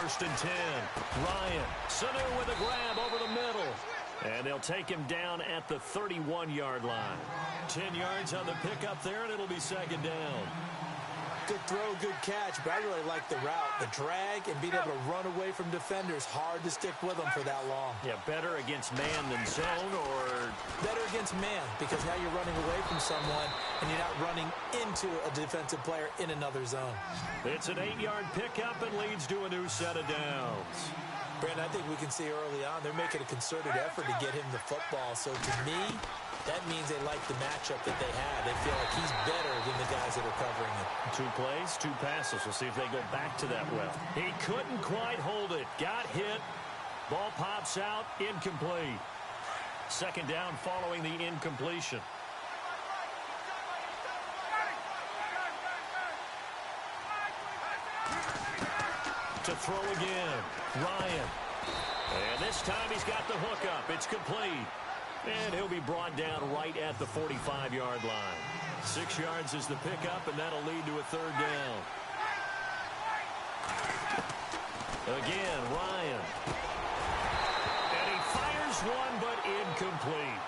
first and 10. Ryan, Sanu with a grab over the middle. And they'll take him down at the 31-yard line. 10 yards on the pickup there, and it'll be second down. Good throw, good catch, but I really like the route. The drag and being able to run away from defenders. Hard to stick with them for that long. Yeah, better against man than zone, or? Better against man, because now you're running away from someone and you're not running into a defensive player in another zone. It's an 8-yard pickup and leads to a new set of downs. Brandon, I think we can see early on they're making a concerted effort to get him the football. So to me, that means they like the matchup that they have. They feel like he's better than the guys that are covering him. 2 plays, 2 passes. We'll see if they go back to that well. He couldn't quite hold it. Got hit. Ball pops out. Incomplete. Second down following the incompletion. To throw again. Ryan. And this time he's got the hook up. It's complete. And he'll be brought down right at the 45-yard line. 6 yards is the pickup, and that'll lead to a third down. Again, Ryan. And he fires one, but incomplete.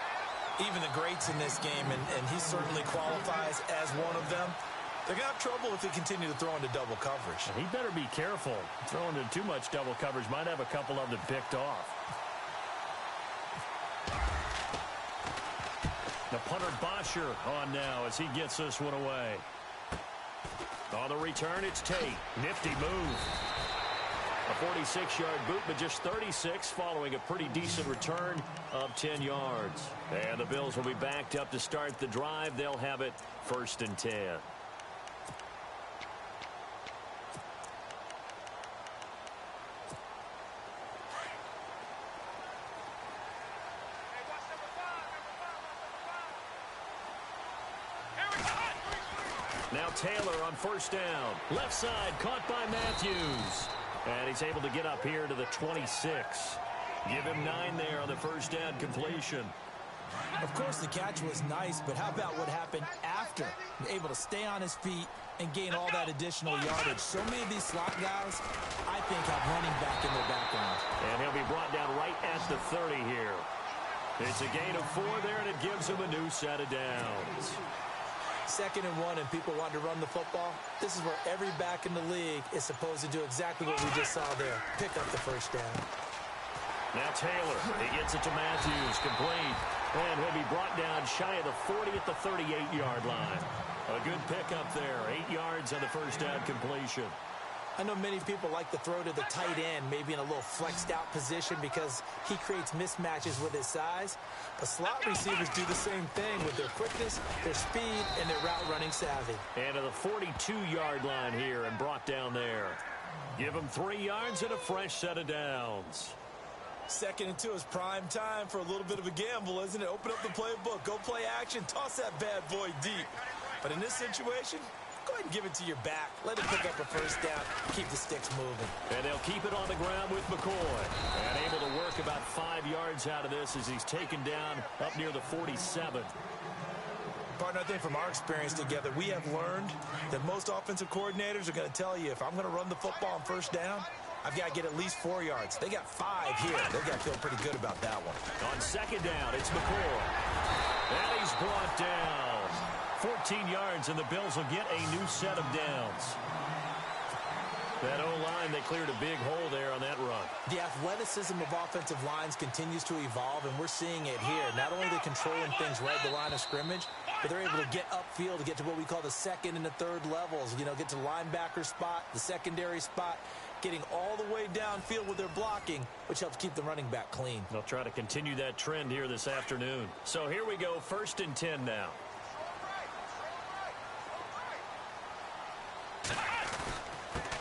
Even the greats in this game, and he certainly qualifies as one of them, they're going to have trouble if they continue to throw into double coverage. He better be careful. Throwing into too much double coverage might have a couple of them picked off. The punter Bosher on now as he gets this one away. On the return, it's Tate. Nifty move. A 46-yard boot, but just 36 following a pretty decent return of 10 yards. And the Bills will be backed up to start the drive. They'll have it first and 10. Now Taylor on first down. Left side caught by Matthews. And he's able to get up here to the 26. Give him 9 there on the first down completion. Of course, the catch was nice, but how about what happened after? Able to stay on his feet and gain all that additional yardage. So many of these slot guys, I think, have running back in their background. And he'll be brought down right at the 30 here. It's a gain of 4 there, and it gives him a new set of downs. 2nd and 1, and people want to run the football. This is where every back in the league is supposed to do exactly what we just saw there. Pick up the first down. Now Taylor, he gets it to Matthews, complete. And he'll be brought down shy of the 40 at the 38-yard line. A good pickup there, 8 yards on the first down completion. I know many people like to throw to the tight end, maybe in a little flexed out position because he creates mismatches with his size. But slot receivers do the same thing with their quickness, their speed, and their route running savvy. And to the 42-yard line here and brought down there. Give him 3 yards and a fresh set of downs. 2nd and 2 is prime time for a little bit of a gamble, isn't it? Open up the playbook, go play action, toss that bad boy deep. But in this situation, go ahead and give it to your back. Let him pick up a first down. Keep the sticks moving. And they'll keep it on the ground with McCoy. And able to work about 5 yards out of this as he's taken down up near the 47. Partner, I think from our experience together, we have learned that most offensive coordinators are going to tell you, if I'm going to run the football on first down, I've got to get at least 4 yards. They got 5 here. They've got to feel pretty good about that one. On second down, it's McCoy. And he's brought down. 14 yards, and the Bills will get a new set of downs. That O-line, they cleared a big hole there on that run. The athleticism of offensive lines continues to evolve, and we're seeing it here. Not only are they controlling things right at the line of scrimmage, but they're able to get upfield to get to what we call the 2nd and the 3rd levels. You know, get to the linebacker spot, the secondary spot, getting all the way downfield with their blocking, which helps keep the running back clean. They'll try to continue that trend here this afternoon. So here we go, 1st and 10 now.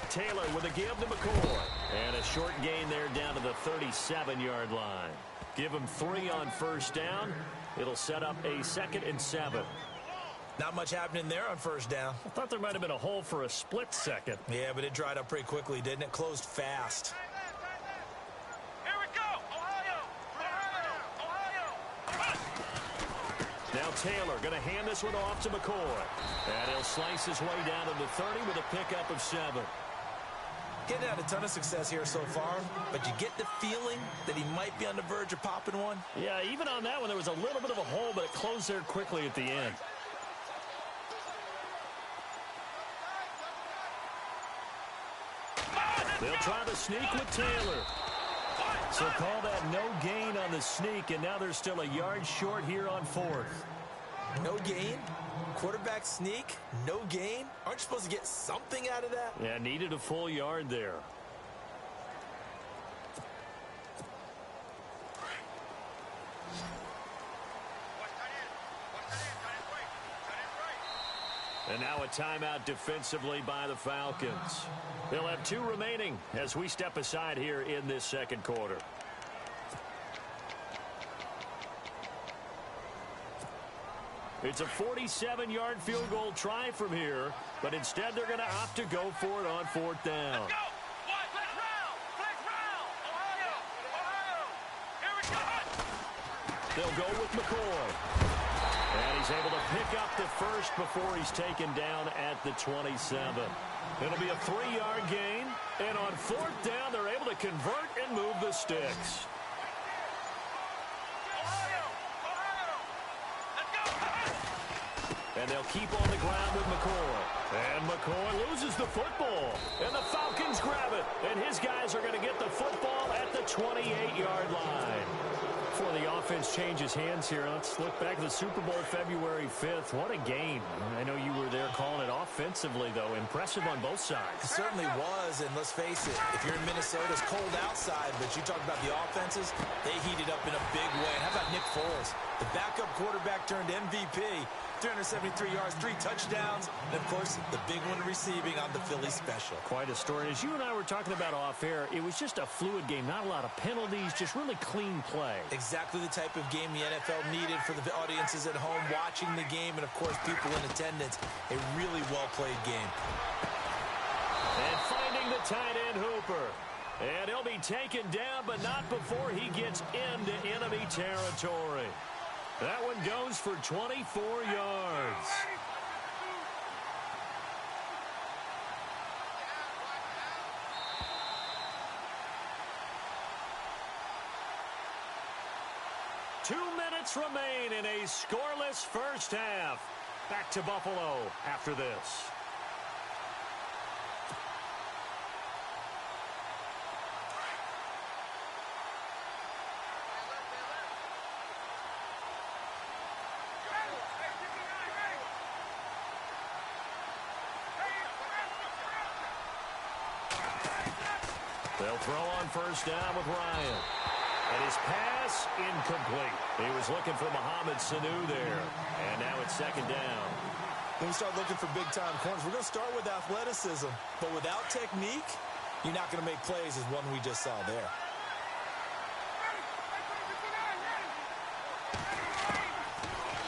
Taylor with a give to McCoy. And a short gain there down to the 37-yard line. Give him 3 on first down. It'll set up a 2nd and 7. Not much happening there on first down. I thought there might have been a hole for a split second. Yeah, but it dried up pretty quickly, didn't it? Closed fast. Here we go! Ohio! Now Taylor going to hand this one off to McCoy. And he'll slice his way down to the 30 with a pickup of 7. Getting out a ton of success here so far, but you get the feeling that he might be on the verge of popping one. Yeah, even on that one, there was a little bit of a hole, but it closed there quickly at the end. They'll try the sneak with Taylor. So call that no gain on the sneak, and now they're still a yard short here on fourth. No gain? Quarterback sneak? No gain? Aren't you supposed to get something out of that? Yeah, needed a full yard there. And now a timeout defensively by the Falcons. They'll have 2 remaining as we step aside here in this second quarter. It's a 47-yard field goal try from here, but instead they're going to opt to go for it on 4th down. They'll go with McCoy. And he's able to pick up the first before he's taken down at the 27. It'll be a 3-yard gain. And on 4th down, they're able to convert and move the sticks. And they'll keep on the ground with McCoy. And McCoy loses the football. And the Falcons grab it. And his guys are going to get the football at the 28-yard line. Before the offense changes hands here, let's look back at the Super Bowl February 5th. What a game. I know you were there calling it offensively, though. Impressive on both sides. It certainly was, and let's face it, if you're in Minnesota, it's cold outside, but you talk about the offenses, they heated up in a big way. And how about Nick Foles? The backup quarterback turned MVP, 373 yards, 3 touchdowns, and, of course, the big one receiving on the Philly special. Quite a story. As you and I were talking about off air, it was just a fluid game, not a lot of penalties, just really clean play. Exactly the type of game the NFL needed for the audiences at home watching the game and, of course, people in attendance. A really well-played game. And finding the tight end Hooper. And he'll be taken down, but not before he gets into enemy territory. That one goes for 24 yards. Two minutes remain in a scoreless first half. Back to Buffalo after this. They'll throw on first down with Ryan. And his pass incomplete. He was looking for Mohamed Sanu there. And now it's second down. When we start looking for big-time corners, we're going to start with athleticism. But without technique, you're not going to make plays as one we just saw there.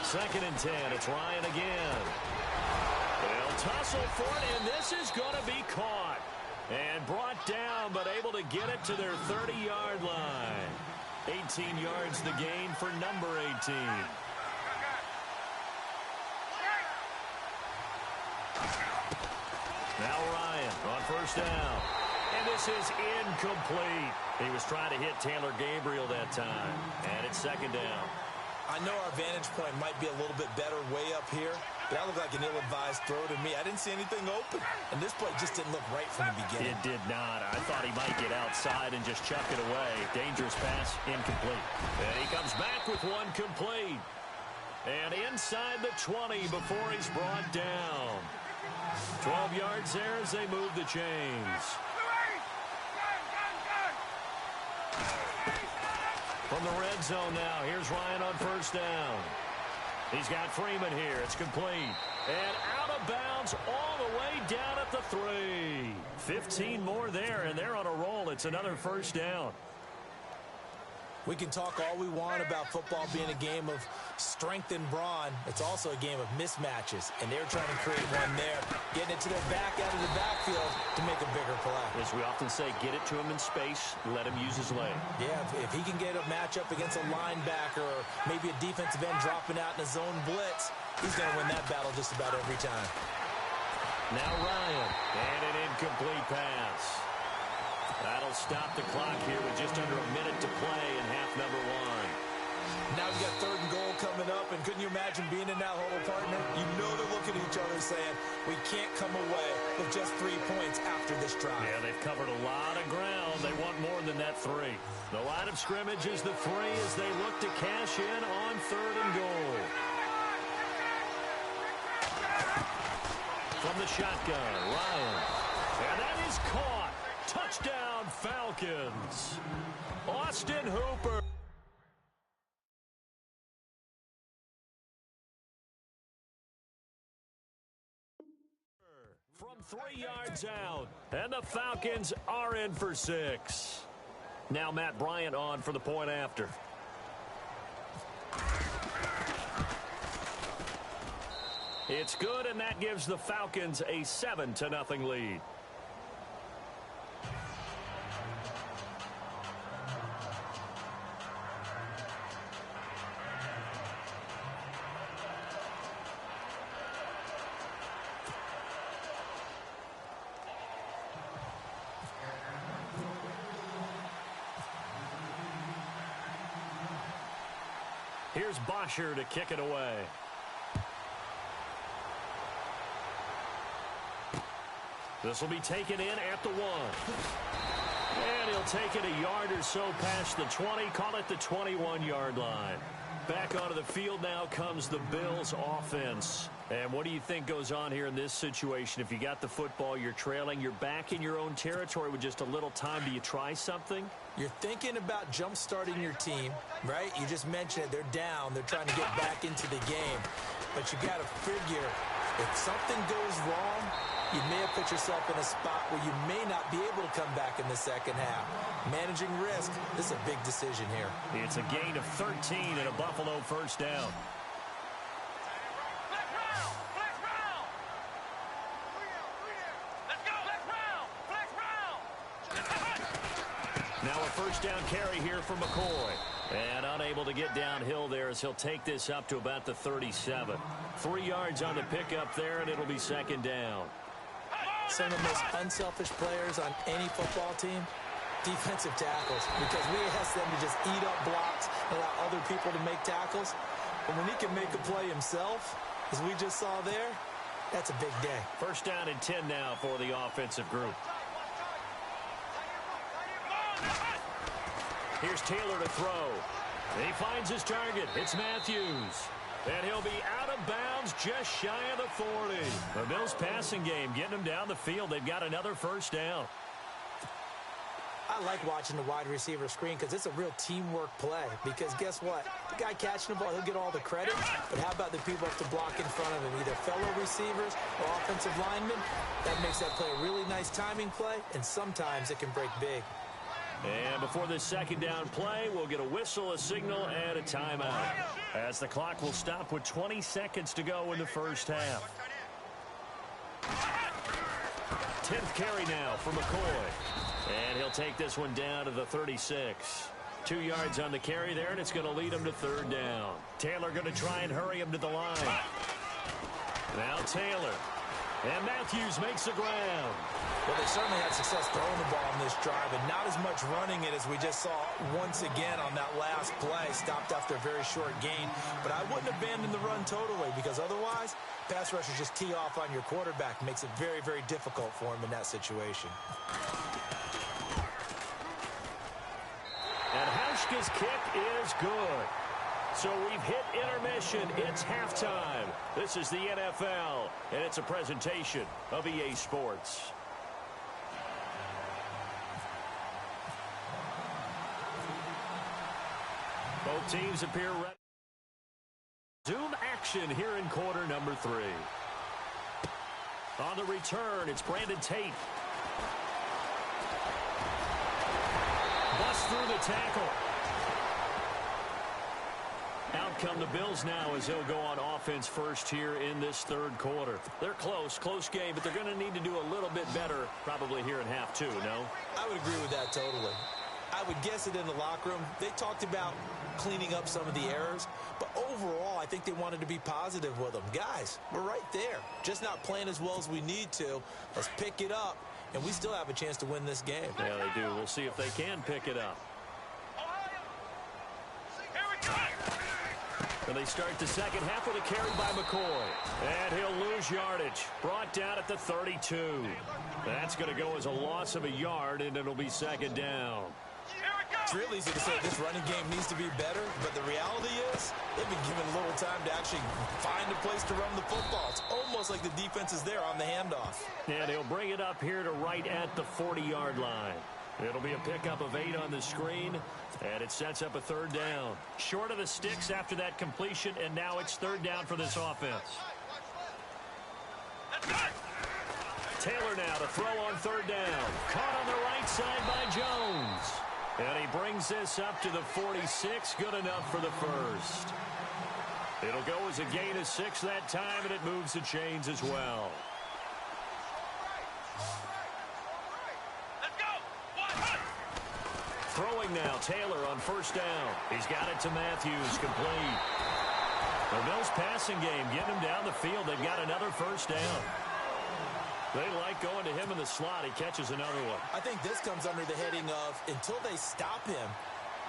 Second and 10. It's Ryan again. They'll tussle for it, and this is going to be caught. And brought down, but able to get it to their 30-yard line. 18 yards the gain for number 18. Now Ryan on first down. And this is incomplete. He was trying to hit Taylor Gabriel that time. And it's second down. I know our vantage point might be a little bit better way up here, but that looked like an ill-advised throw to me. I didn't see anything open, and this play just didn't look right from the beginning. It did not. I thought he might get outside and just chuck it away. Dangerous pass, incomplete. And he comes back with one complete. And inside the 20 before he's brought down. 12 yards there as they move the chains. From the red zone now, here's Ryan on first down. He's got Freeman here. It's complete. And out of bounds all the way down at the 3. 15 more there, and they're on a roll. It's another first down. We can talk all we want about football being a game of strength and brawn. It's also a game of mismatches, and they're trying to create one there, getting it to their back out of the backfield to make a bigger play. As we often say, get it to him in space, let him use his leg. Yeah, if he can get a matchup against a linebacker or maybe a defensive end dropping out in a zone blitz, he's going to win that battle just about every time. Now Ryan, and an incomplete pass. That'll stop the clock here with just under a minute to play in half number one. Now we got 3rd and goal coming up, and couldn't you imagine being in that huddle, partner? You know they're looking at each other saying, we can't come away with just 3 points after this drive. Yeah, they've covered a lot of ground. They want more than that 3. The line of scrimmage is the 3 as they look to cash in on 3rd and goal. From the shotgun, Ryan. And that is caught. Touchdown, Falcons. Austin Hooper. From 3 yards out. And the Falcons are in for 6. Now Matt Bryant on for the point after. It's good, and that gives the Falcons a 7-0 lead. Here's Bosher to kick it away. This will be taken in at the 1. And he'll take it a yard or so past the 20, call it the 21-yard line. Back onto the field now comes the Bills offense. And what do you think goes on here in this situation? If you got the football, you're trailing, you're back in your own territory with just a little time. Do you try something? You're thinking about jump-starting your team, right? You just mentioned it. They're down. They're trying to get back into the game. But you got to figure, if something goes wrong, you may have put yourself in a spot where you may not be able to come back in the second half. Managing risk, this is a big decision here. It's a gain of 13 and a Buffalo first down. Now a first down carry here for McCoy. And unable to get downhill there as he'll take this up to about the 37. 3 yards on the pickup there, and it'll be second down. Some of the most unselfish players on any football team, defensive tackles, because we ask them to just eat up blocks, allow other people to make tackles. But when he can make a play himself, as we just saw there, that's a big day. First down and 10 now for the offensive group. Here's Taylor to throw. He finds his target. It's Matthews. And he'll be out of bounds just shy of the 40. The Bills passing game getting them down the field. They've got another first down. I like watching the wide receiver screen because it's a real teamwork play. Because guess what? The guy catching the ball, he'll get all the credit. But how about the people have to block in front of him, either fellow receivers or offensive linemen? That makes that play a really nice timing play, and sometimes it can break big. And before this second down play, we'll get a whistle, a signal, and a timeout. As the clock will stop with 20 seconds to go in the first half. 10th carry now for McCoy. And he'll take this one down to the 36. 2 yards on the carry there, and it's going to lead him to third down. Taylor going to try and hurry him to the line. Now Taylor. And Matthews makes the ground. Well, they certainly had success throwing the ball on this drive, and not as much running it as we just saw once again on that last play. Stopped after a very short gain. But I wouldn't abandon the run totally, because otherwise, pass rushers just tee off on your quarterback. Makes it very, very difficult for him in that situation. And Hauschka's kick is good. So we've hit intermission. It's halftime. This is the NFL, and it's a presentation of EA Sports. Both teams appear ready. Zoom action here in quarter number 3. On the return, it's Brandon Tate. Bust through the tackle. Out come the Bills now as they'll go on offense first here in this third quarter. They're close game, but they're going to need to do a little bit better probably here in half 2, no? I would agree with that totally. I would guess it in the locker room. They talked about cleaning up some of the errors, but overall, I think they wanted to be positive with them. Guys, we're right there. Just not playing as well as we need to. Let's pick it up and we still have a chance to win this game. Yeah, they do. We'll see if they can pick it up. And they start the second half with a carry by McCoy. And he'll lose yardage. Brought down at the 32. That's going to go as a loss of a yard, and it'll be second down. It's real easy to say this running game needs to be better, but the reality is they've been given little time to actually find a place to run the football. It's almost like the defense is there on the handoff. And he'll bring it up here to right at the 40-yard line. It'll be a pickup of 8 on the screen, and it sets up a third down. Short of the sticks after that completion, and now it's third down for this offense. Taylor now to throw on third down. Caught on the right side by Jones. And he brings this up to the 46. Good enough for the first. It'll go as a gain of 6 that time, and it moves the chains as well. Throwing now, Taylor on first down. He's got it to Matthews, complete. The Bills passing game, getting him down the field. They've got another first down. They like going to him in the slot. He catches another one. I think this comes under the heading of, until they stop him,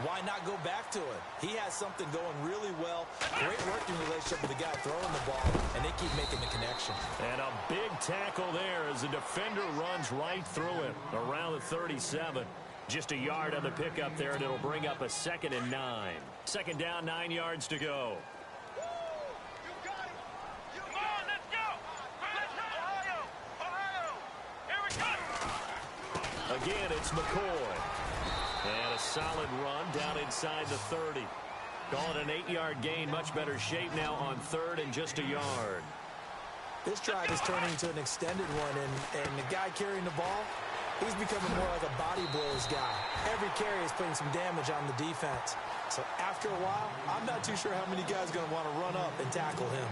why not go back to it? He has something going really well. Great working relationship with the guy throwing the ball, and they keep making the connection. And a big tackle there as the defender runs right through him around the 37. Just a yard on the pickup there, and it'll bring up a 2nd and 9. Second down, 9 yards to go. Again, it's McCoy. And a solid run down inside the 30. Call it an 8-yard gain. Much better shape now on third and just a yard. This drive is turning into an extended one, and the guy carrying the ball, he's becoming more like a body blows guy. Every carry is putting some damage on the defense. So after a while, I'm not too sure how many guys are going to want to run up and tackle him.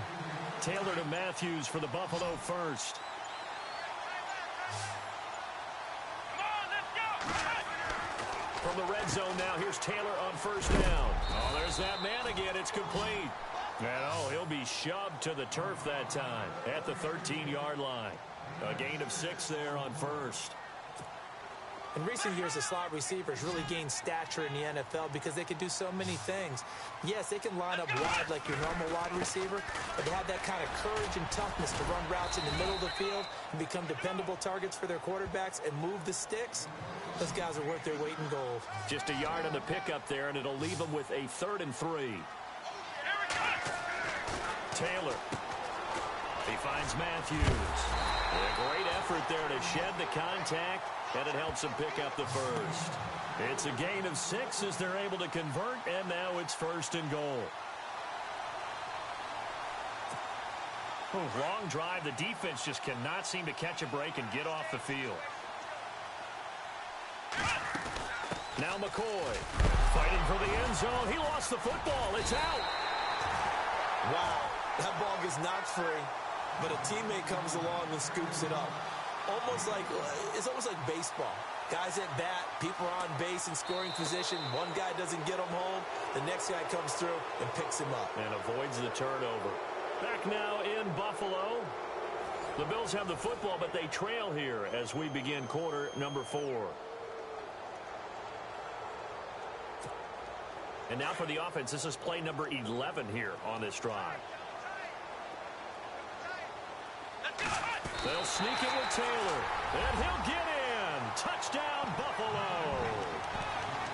Taylor to Matthews for the Buffalo first. From the red zone now, here's Taylor on first down. Oh, there's that man again. It's complete. And, oh, he'll be shoved to the turf that time at the 13-yard line. A gain of 6 there on first. In recent years, the slot receivers really gained stature in the NFL because they can do so many things. Yes, they can line up wide like your normal wide receiver, but they have that kind of courage and toughness to run routes in the middle of the field and become dependable targets for their quarterbacks and move the sticks. Those guys are worth their weight in gold. Just a yard on the pickup there, and it'll leave them with a 3rd and 3. Taylor. He finds Matthews. A great effort there to shed the contact, and it helps him pick up the first. It's a gain of 6 as they're able to convert, and now it's 1st and goal. Long drive. The defense just cannot seem to catch a break and get off the field. Now McCoy fighting for the end zone. He lost the football. It's out. Wow, that ball gets knocked free, but a teammate comes along and scoops it up. It's almost like baseball. Guys at bat, people are on base in scoring position. One guy doesn't get him home. The next guy comes through and picks him up. And avoids the turnover. Back now in Buffalo. The Bills have the football, but they trail here as we begin quarter number 4. And now for the offense, this is play number 11 here on this drive. They'll sneak it with Taylor, and he'll get in. Touchdown, Buffalo.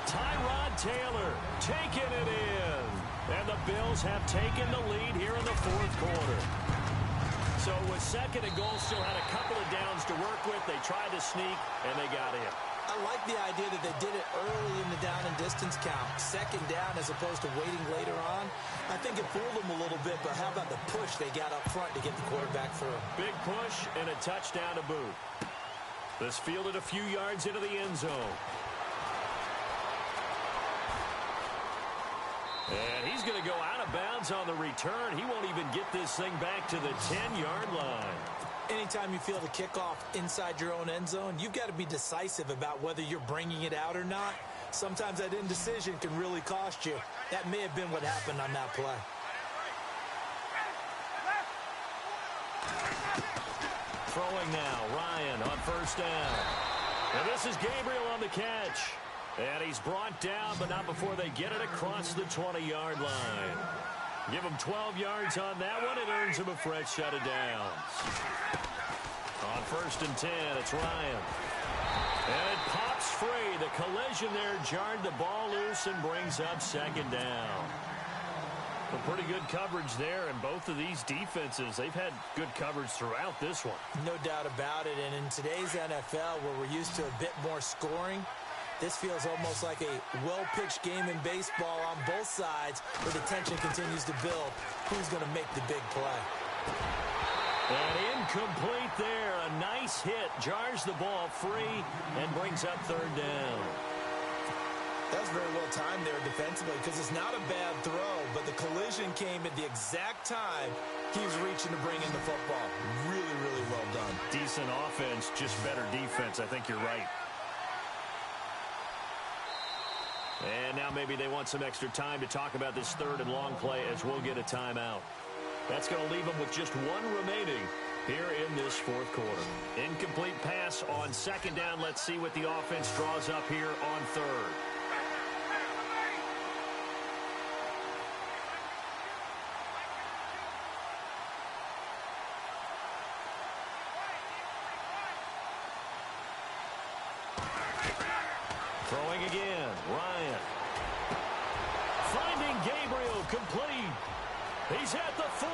Tyrod Taylor taking it in. And the Bills have taken the lead here in the 4th quarter. So with 2nd and goal, still had a couple of downs to work with. They tried to sneak, and they got in. I like the idea that they did it early in the down and distance count. 2nd down as opposed to waiting later on. I think it fooled them a little bit, but how about the push they got up front to get the quarterback through? Big push and a touchdown to boot. This fielded a few yards into the end zone. And he's going to go out of bounds on the return. He won't even get this thing back to the 10-yard line. Anytime you field a kickoff inside your own end zone, you've got to be decisive about whether you're bringing it out or not. Sometimes that indecision can really cost you. That may have been what happened on that play. Throwing now, Ryan on first down. And this is Gabriel on the catch. And he's brought down, but not before they get it across the 20-yard line. Give him 12 yards on that one. It earns him a fresh set of downs. On first and 10, it's Ryan. And it pops free. The collision there jarred the ball loose and brings up second down. Well, pretty good coverage there, and both of these defenses, they've had good coverage throughout this one. No doubt about it, and in today's NFL, where we're used to a bit more scoring, this feels almost like a well-pitched game in baseball on both sides, where the tension continues to build. Who's going to make the big play? And incomplete there. A nice hit. Jars the ball free and brings up third down. That was very well timed there defensively, because it's not a bad throw, but the collision came at the exact time he was reaching to bring in the football. Really, really well done. Decent offense, just better defense. I think you're right. And now maybe they want some extra time to talk about this third and long play as we'll get a timeout. That's going to leave them with just one remaining here in this fourth quarter. Incomplete pass on second down. Let's see what the offense draws up here on third. Throwing again, Ryan. Finding Gabriel, complete. He's at the 40,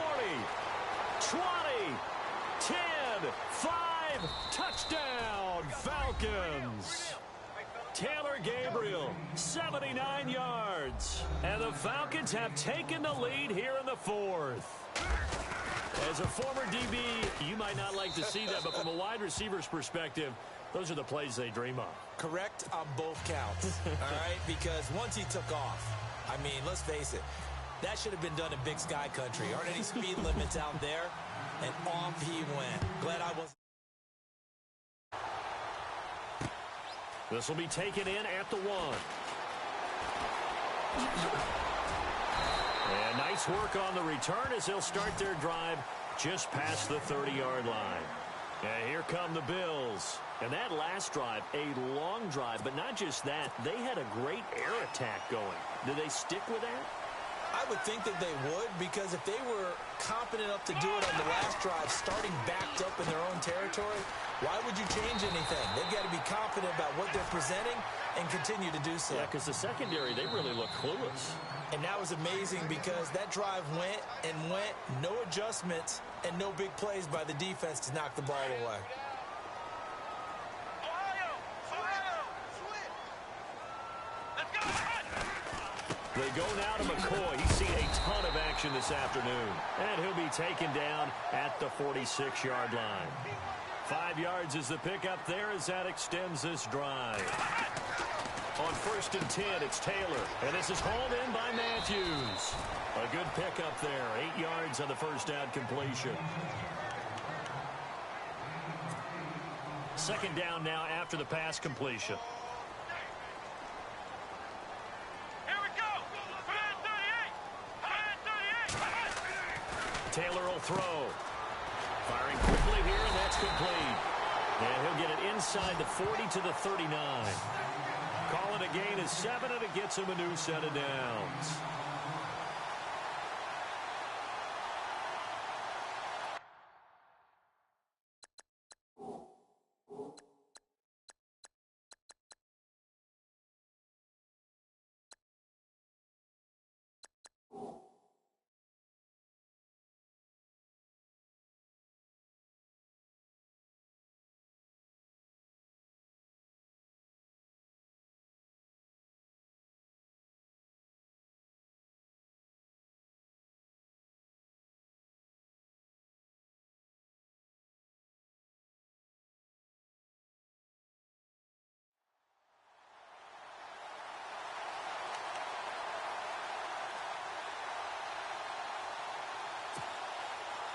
20, 10, 5, touchdown, Falcons. Taylor Gabriel, 79 yards. And the Falcons have taken the lead here in the fourth. As a former DB, you might not like to see that, but from a wide receiver's perspective, those are the plays they dream of. Correct on both counts, all right? Because once he took off, I mean, let's face it, that should have been done in Big Sky Country. Aren't any speed limits out there? And off he went. Glad I wasn't. This will be taken in at the 1. And nice work on the return as they'll start their drive just past the 30-yard line. And here come the Bills. And that last drive, a long drive, but not just that. They had a great air attack going. Do they stick with that? I would think that they would, because if they were competent enough to do it on the last drive, starting backed up in their own territory, why would you change anything? They've got to be confident about what they're presenting and continue to do so. Yeah, because the secondary, they really look clueless. And that was amazing, because that drive went and went, no adjustments and no big plays by the defense to knock the ball away. They go now to McCoy. He's seen a ton of action this afternoon. And he'll be taken down at the 46-yard line. 5 yards is the pickup there as that extends this drive. On first and 10, it's Taylor. And this is hauled in by Matthews. A good pickup there. 8 yards on the first down completion. Second down now after the pass completion. Taylor will throw. Firing quickly here, and that's complete. And he'll get it inside the 40 to the 39. Call it a gain of 7, and it gets him a new set of downs.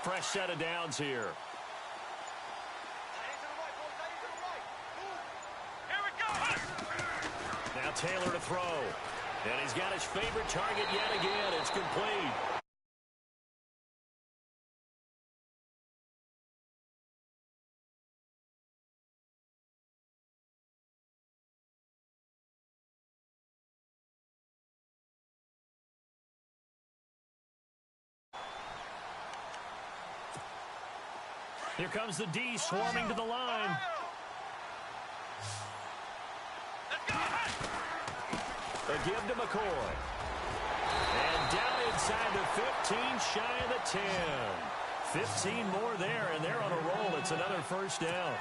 Fresh set of downs here. Now Taylor to throw. And he's got his favorite target yet again. It's complete. Here comes the D swarming to the line. A give to McCoy. And down inside the 15, shy of the 10. 15 more there, and they're on a roll. It's another first down.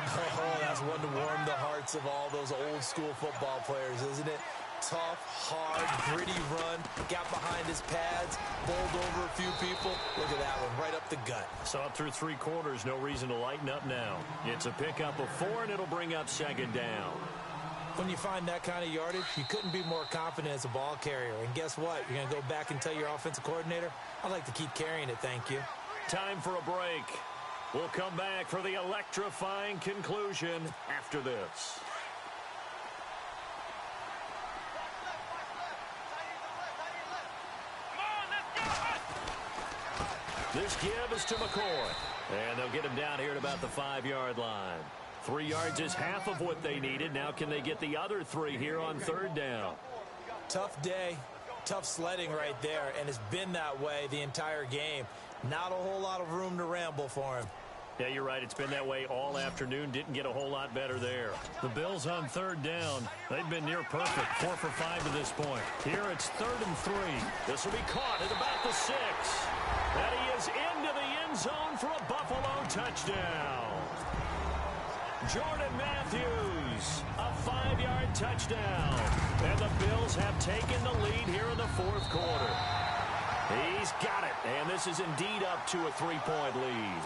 Oh, that's one to warm the hearts of all those old-school football players, isn't it? Tough, hard, gritty run. Got behind his pads, bowled over a few people. Look at that one, right up the gut. So up through 3 quarters, no reason to lighten up now. It's a pickup of 4, and it'll bring up second down. When you find that kind of yardage, you couldn't be more confident as a ball carrier. And guess what? You're going to go back and tell your offensive coordinator, I'd like to keep carrying it, thank you. Time for a break. We'll come back for the electrifying conclusion after this. This give is to McCoy. And they'll get him down here at about the 5-yard line. 3 yards is half of what they needed. Now can they get the other 3 here on third down? Tough day, tough sledding right there, and it's been that way the entire game. Not a whole lot of room to ramble for him. Yeah, you're right. It's been that way all afternoon. Didn't get a whole lot better there. The Bills on third down. They've been near perfect. 4 for 5 to this point. Here it's 3rd and 3. This will be caught at about the 6. And he is into the end zone for a Buffalo touchdown. Jordan Matthews, a 5-yard touchdown. And the Bills have taken the lead here in the 4th quarter. He's got it. And this is indeed up to a 3-point lead.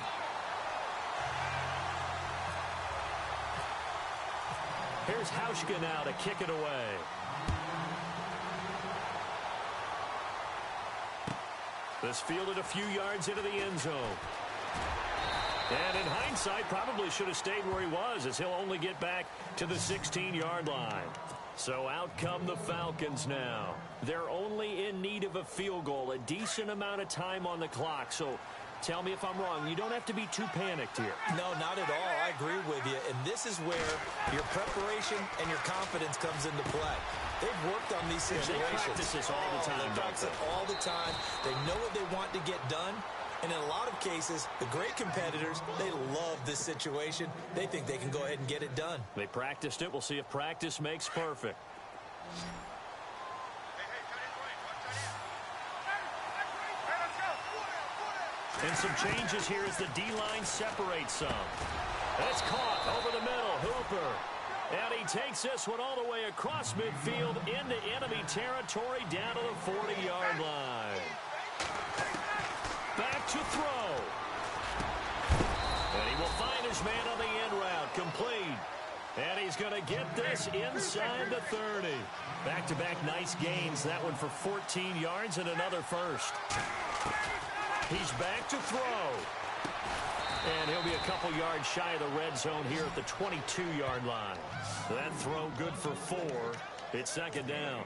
Here's Hauschka now to kick it away. This fielded a few yards into the end zone. And in hindsight, probably should have stayed where he was, as he'll only get back to the 16-yard line. So out come the Falcons now. They're only in need of a field goal, a decent amount of time on the clock. So tell me if I'm wrong. You don't have to be too panicked here. No, not at all. I agree with you. And this is where your preparation and your confidence comes into play. They've worked on these situations. They practice this all the time. They practice it all the time. They know what they want to get done. And in a lot of cases, the great competitors, they love this situation. They think they can go ahead and get it done. They practiced it. We'll see if practice makes perfect. And some changes here as the D-line separates some. That's caught over the middle. Hooper. And he takes this one all the way across midfield into enemy territory down to the 40-yard line. Back to throw. And he will find his man on the end route. Complete. And he's going to get this inside the 30. Back-to-back nice gains. That one for 14 yards and another first. He's back to throw. And he'll be a couple yards shy of the red zone here at the 22-yard line. That throw good for 4. It's second down.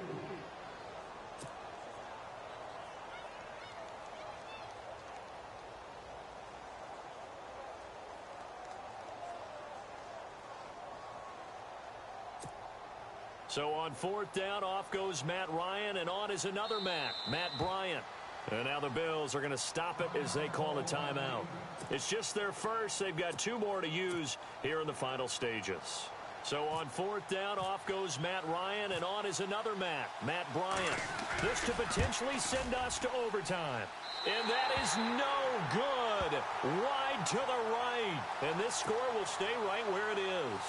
So on 4th down, off goes Matt Ryan, and on is another Matt Bryant. And now the Bills are going to stop it as they call a timeout. It's just their first. They've got 2 more to use here in the final stages. So on 4th down, off goes Matt Ryan, and on is another Matt Bryant. This to potentially send us to overtime. And that is no good. Wide to the right. And this score will stay right where it is.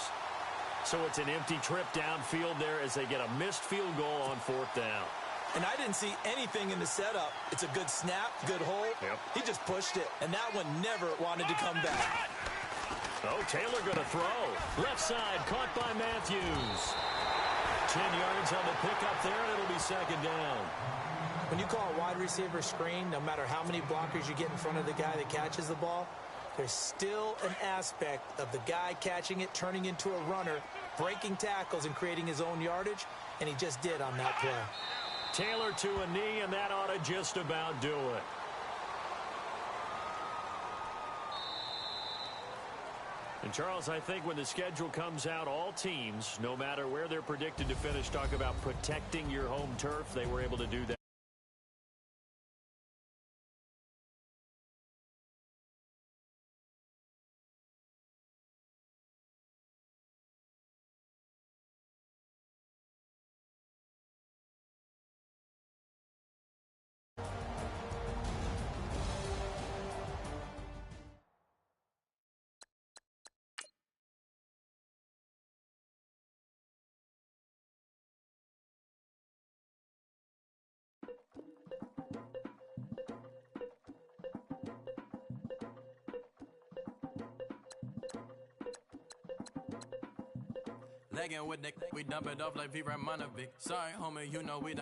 So it's an empty trip downfield there as they get a missed field goal on 4th down. And I didn't see anything in the setup. It's a good snap, good hole. Yep. He just pushed it, and that one never wanted to come back. Oh, Taylor going to throw. Left side, caught by Matthews. 10 yards on the pickup there, and it'll be second down. When you call a wide receiver screen, no matter how many blockers you get in front of the guy that catches the ball, there's still an aspect of the guy catching it, turning into a runner, breaking tackles and creating his own yardage, and he just did on that play. Taylor to a knee, and that ought to just about do it. And, Charles, I think when the schedule comes out, all teams, no matter where they're predicted to finish, talk about protecting your home turf. They were able to do that. Lagging with Nick, we dump it off like V. Ramanovic. Sorry, homie, you know we